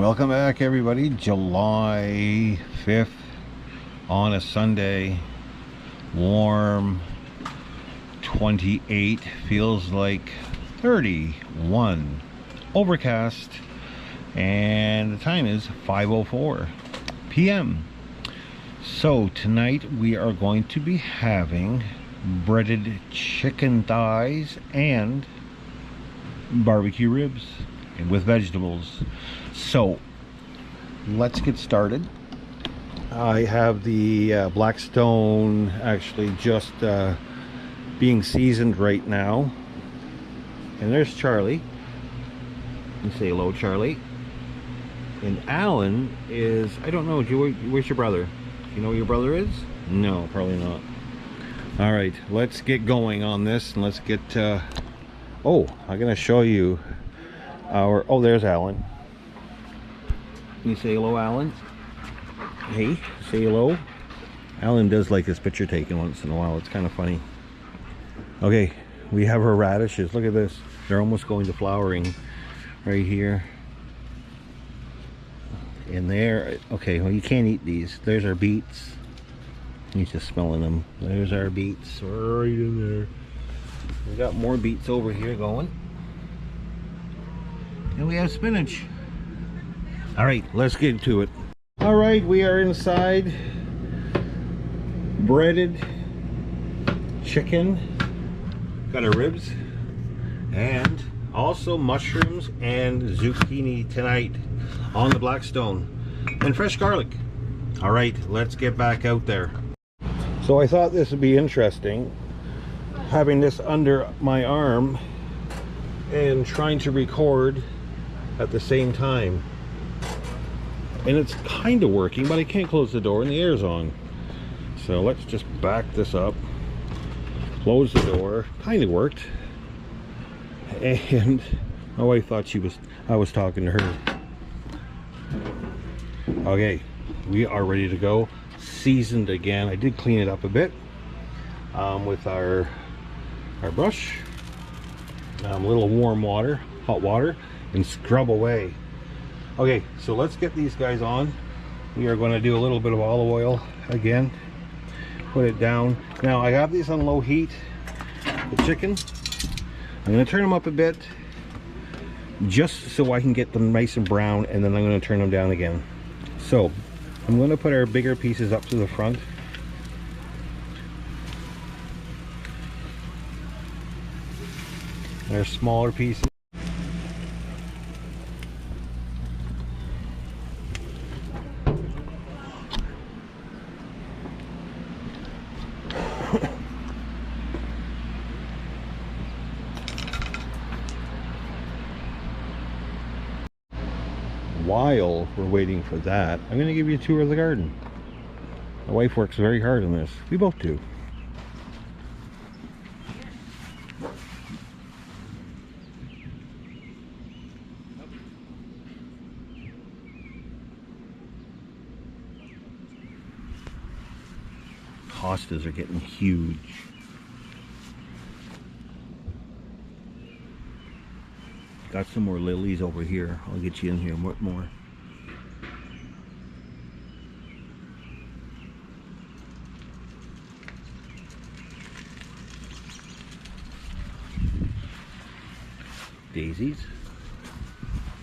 Welcome back, everybody. July 5th on a Sunday. Warm, 28, feels like 31. Overcast, and the time is 5:04 p.m. So tonight we are going to be having breaded chicken thighs and barbecue ribs with vegetables. So let's get started. I have the Blackstone actually just being seasoned right now, and there's Charlie. You say hello, Charlie. And Alan is, I don't know, where's your brother? You know where your brother is? No, probably not. All right, let's get going on this, and let's get oh, I'm gonna show you our, oh, there's Alan. Can you say hello, Alan? Hey, say hello. Alan does like his picture taken once in a while. It's kind of funny. Okay, we have our radishes. Look at this. They're almost going to flowering right here. And there, okay, well, you can't eat these. There's our beets. He's just smelling them. There's our beets right in there. We got more beets over here going. And we have spinach. All right, let's get to it. All right, we are inside. Breaded chicken. Got our ribs. And also mushrooms and zucchini tonight on the Blackstone. And fresh garlic. All right, let's get back out there. So I thought this would be interesting, having this under my arm and trying to record at the same time. And it's kind of working, but I can't close the door and the air's on. So let's just back this up, close the door. Kind of worked. And my wife thought I was talking to her. Okay, we are ready to go. Seasoned again. I did clean it up a bit with our brush, a little warm water, hot water, and scrub away. Okay, so let's get these guys on. We are going to do a little bit of olive oil again, put it down. Now I have these on low heat, the chicken. I'm going to turn them up a bit just so I can get them nice and brown, and then I'm going to turn them down again. So I'm going to put our bigger pieces up to the front. Our smaller pieces. While we're waiting for that, I'm going to give you a tour of the garden. My wife works very hard on this. We both do. Hostas are getting huge. Got some more lilies over here. I'll get you in here more. Daisies.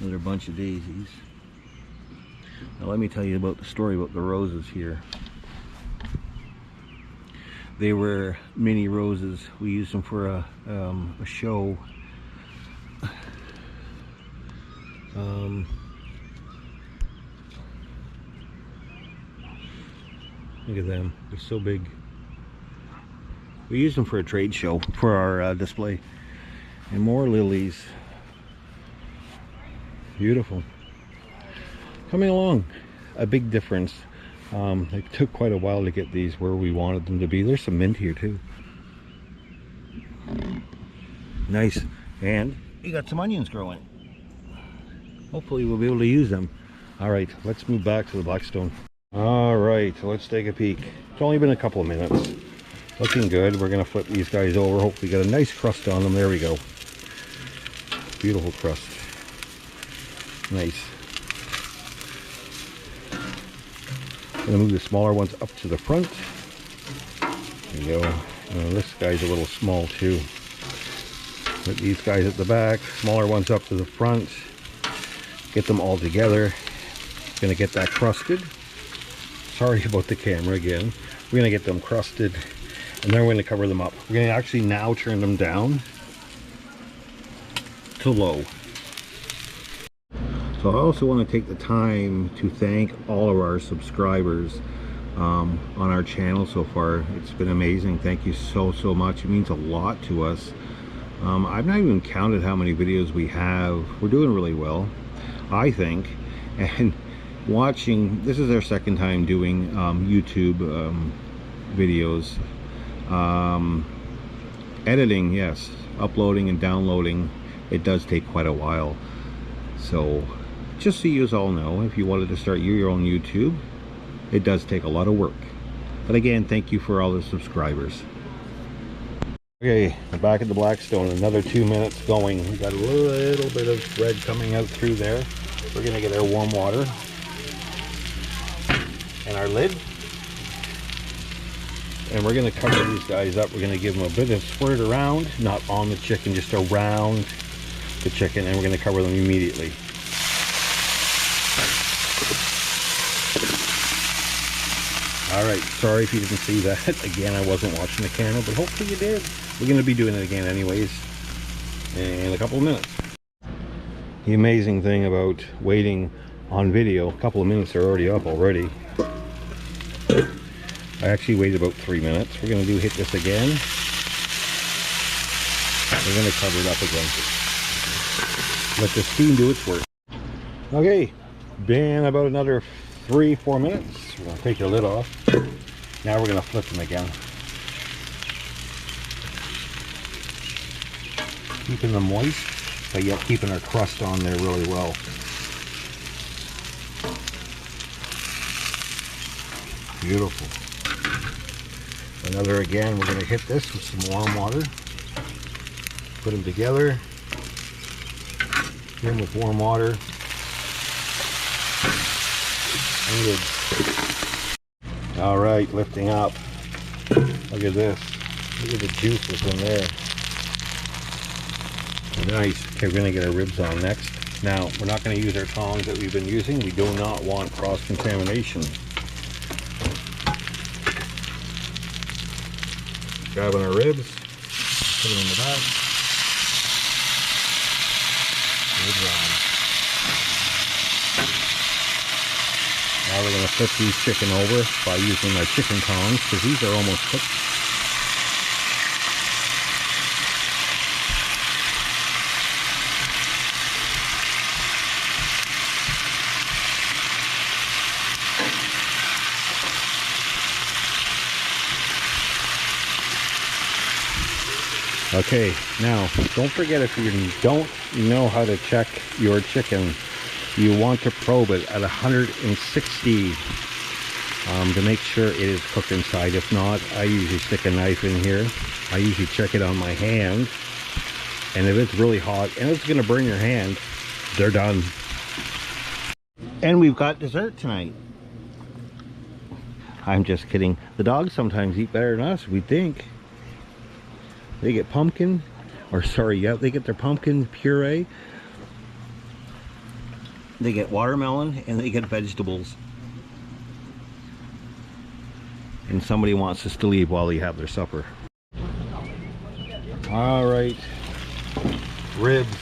Another bunch of daisies. Now let me tell you about the story about the roses here. They were mini roses. We used them for a show. Look at them, they're so big. We used them for a trade show for our display. And more lilies. Beautiful. Coming along. A big difference. It took quite a while to get these where we wanted them to be. There's some mint here too. Nice. And you got some onions growing. Hopefully we'll be able to use them. All right, let's move back to the Blackstone. All right, let's take a peek. It's only been a couple of minutes. Looking good. We're gonna flip these guys over. Hopefully get a nice crust on them. There we go. Beautiful crust. Nice. Gonna move the smaller ones up to the front. There you go. This guy's a little small too. Put these guys at the back, smaller ones up to the front. Get them all together. Gonna get that crusted. Sorry about the camera again. We're gonna get them crusted, and then we're gonna cover them up. We're gonna actually now turn them down to low. So I also want to take the time to thank all of our subscribers on our channel so far. It's been amazing. Thank you so much. It means a lot to us. I've not even counted how many videos we have. We're doing really well, I think. And watching, this is our second time doing YouTube videos. Editing, yes. Uploading and downloading, it does take quite a while. So just so you all know, if you wanted to start your own YouTube, it does take a lot of work. But again, thank you for all the subscribers. Okay, we're back at the Blackstone. Another 2 minutes going. We got a little bit of thread coming out through there. We're gonna get our warm water and our lid, and we're gonna cover these guys up. We're gonna give them a bit of squirt around, not on the chicken, just around the chicken, and we're gonna cover them immediately. All right, sorry if you didn't see that. Again, I wasn't watching the camera, but hopefully you did. We're going to be doing it again anyways in a couple of minutes. The amazing thing about waiting on video, a couple of minutes are already up already. I actually waited about 3 minutes. We're going to hit this again. We're going to cover it up again. Let the steam do its work. Okay, been about another 3-4 minutes. We're going to take the lid off. Now we're going to flip them again. Keeping them moist, but yet keeping our crust on there really well. Beautiful. Another again, we're going to hit this with some warm water. Put them together. In with warm water. All right, lifting up. Look at this. Look at the juices in there. Nice. Okay, we're going to get our ribs on next. Now, we're not going to use our tongs that we've been using. We do not want cross-contamination. Grabbing our ribs, put them in the back. Ribs on. Now we're going to flip these chicken over by using my chicken tongs, because these are almost cooked. Okay, now don't forget, if you don't know how to check your chicken, you want to probe it at 160 to make sure it is cooked inside. If not, I usually stick a knife in here. I usually check it on my hand, and if it's really hot and it's going to burn your hand, they're done. And we've got dessert tonight. I'm just kidding. The dogs sometimes eat better than us, we think. They get pumpkin, or sorry, yeah, they get their pumpkin puree. They get watermelon, and they get vegetables. And somebody wants us to leave while they have their supper. All right, ribs.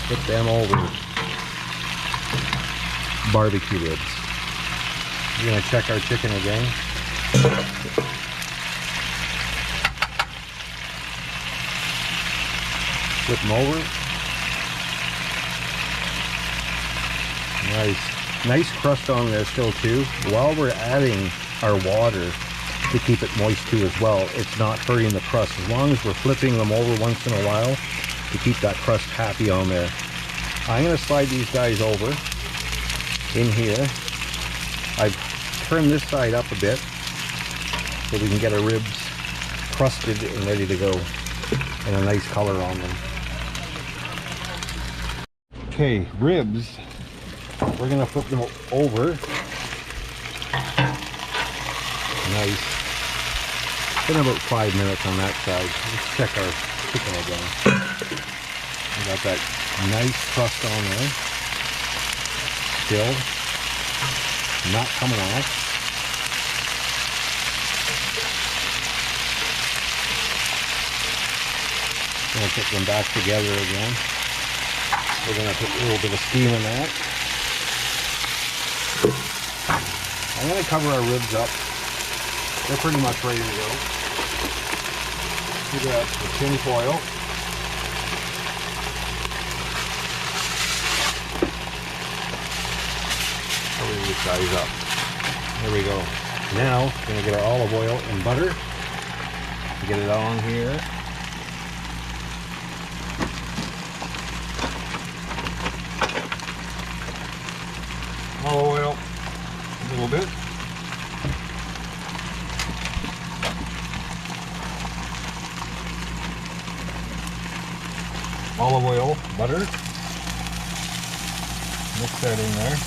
Put them over. Barbecue ribs. We're going to check our chicken again. Flip them over. Nice crust on there still too. While we're adding our water to keep it moist too as well, it's not hurting the crust. As long as we're flipping them over once in a while to keep that crust happy on there. I'm going to slide these guys over in here. I've turned this side up a bit so we can get our ribs crusted and ready to go, and a nice color on them. Okay, ribs. We're gonna flip them over. Nice. Been about 5 minutes on that side. Let's check our chicken again. We got that nice crust on there. Still not coming off. Gonna put them back together again. We're gonna put a little bit of steam in that. I'm gonna cover our ribs up. They're pretty much ready to go. We got the tin foil. Cover these guys up. There we go. Now, we're gonna get our olive oil and butter. Get it on here. Olive oil, a little bit. Olive oil, butter. Mix that in there.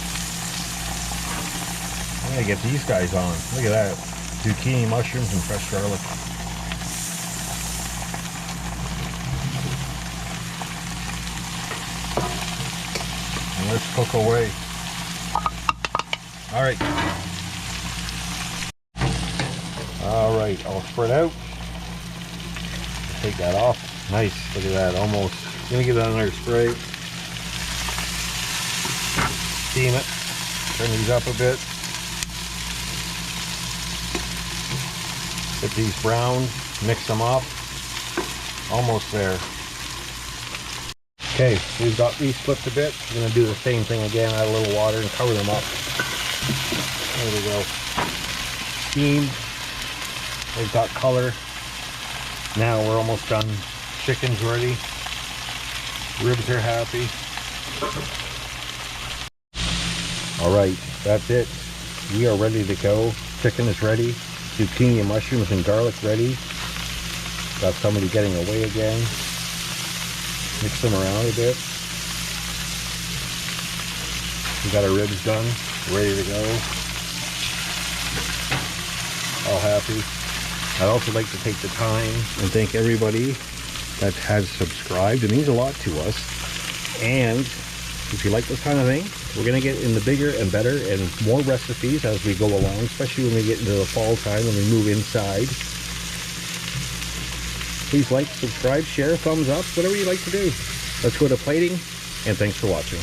I'm gonna get these guys on. Look at that. Zucchini, mushrooms, and fresh garlic. And let's cook away. Alright. Alright, I'll spread out. Take that off. Nice. Look at that. Almost. Gonna give that another spray. Steam it. Turn these up a bit. Get these brown. Mix them up. Almost there. Okay, we've got these flipped a bit. I'm gonna do the same thing again. Add a little water and cover them up. There we go. Steam. They've got color. Now we're almost done. Chicken's ready. Ribs are happy. Alright, that's it. We are ready to go. Chicken is ready. Zucchini, mushrooms, and garlic ready. Got somebody getting away again. Mix them around a bit. We got our ribs done. Ready to go. All happy. I'd also like to take the time and thank everybody that has subscribed. It means a lot to us. And if you like this kind of thing, we're going to get in the bigger and better and more recipes as we go along, especially when we get into the fall time and we move inside. Please like, subscribe, share, thumbs up, whatever you like to do. Let's go to plating, and thanks for watching.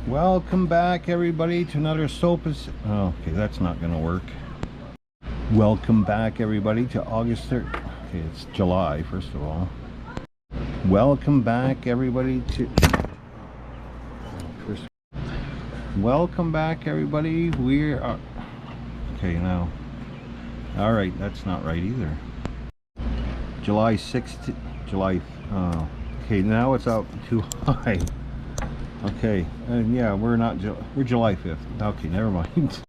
Welcome back, everybody, to another soap is okay, that's not gonna work. Welcome back, everybody, to August 3rd. Okay, it's July, first of all. Welcome back, everybody, to welcome back, everybody. We are okay now. All right, that's not right either. July 6th, July. Okay, now it's up too high. Okay, and yeah, we're July 5th. Okay, never mind.